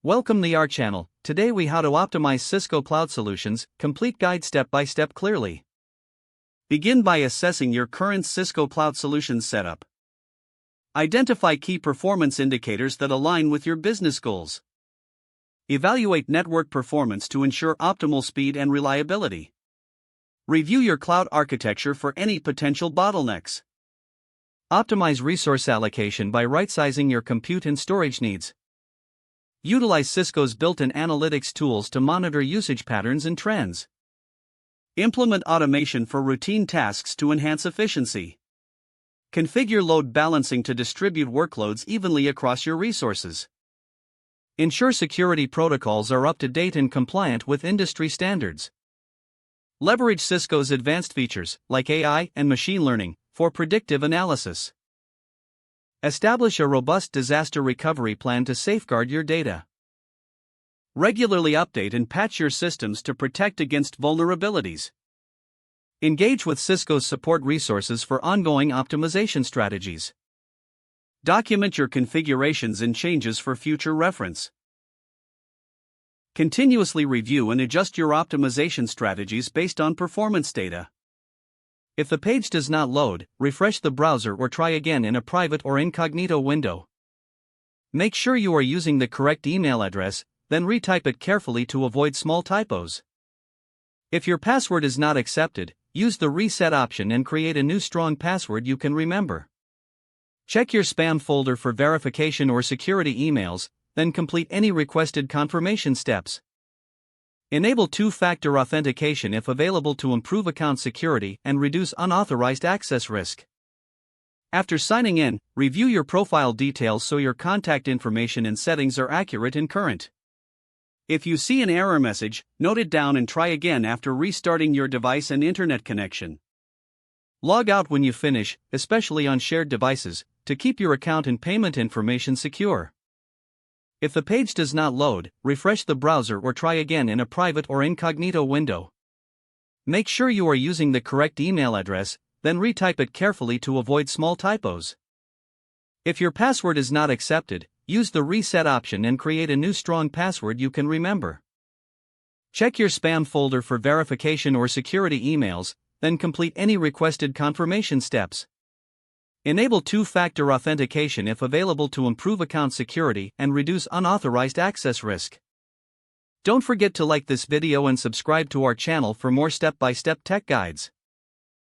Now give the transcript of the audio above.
Welcome to our channel. Today we how to optimize Cisco Cloud Solutions, complete guide step by step clearly. Begin by assessing your current Cisco Cloud Solutions setup. Identify key performance indicators that align with your business goals. Evaluate network performance to ensure optimal speed and reliability. Review your cloud architecture for any potential bottlenecks. Optimize resource allocation by right-sizing your compute and storage needs. Utilize Cisco's built-in analytics tools to monitor usage patterns and trends. Implement automation for routine tasks to enhance efficiency. Configure load balancing to distribute workloads evenly across your resources. Ensure security protocols are up to date and compliant with industry standards. Leverage Cisco's advanced features, like AI and machine learning, for predictive analysis. Establish a robust disaster recovery plan to safeguard your data. Regularly update and patch your systems to protect against vulnerabilities. Engage with Cisco's support resources for ongoing optimization strategies. Document your configurations and changes for future reference. Continuously review and adjust your optimization strategies based on performance data. If the page does not load, refresh the browser or try again in a private or incognito window. Make sure you are using the correct email address, then retype it carefully to avoid small typos. If your password is not accepted, use the reset option and create a new strong password you can remember. Check your spam folder for verification or security emails, then complete any requested confirmation steps. Enable two-factor authentication if available to improve account security and reduce unauthorized access risk. After signing in, review your profile details so your contact information and settings are accurate and current. If you see an error message, note it down and try again after restarting your device and internet connection. Log out when you finish, especially on shared devices, to keep your account and payment information secure. If the page does not load, refresh the browser or try again in a private or incognito window. Make sure you are using the correct email address, then retype it carefully to avoid small typos. If your password is not accepted, use the reset option and create a new strong password you can remember. Check your spam folder for verification or security emails, then complete any requested confirmation steps. Enable two-factor authentication if available to improve account security and reduce unauthorized access risk. Don't forget to like this video and subscribe to our channel for more step-by-step tech guides.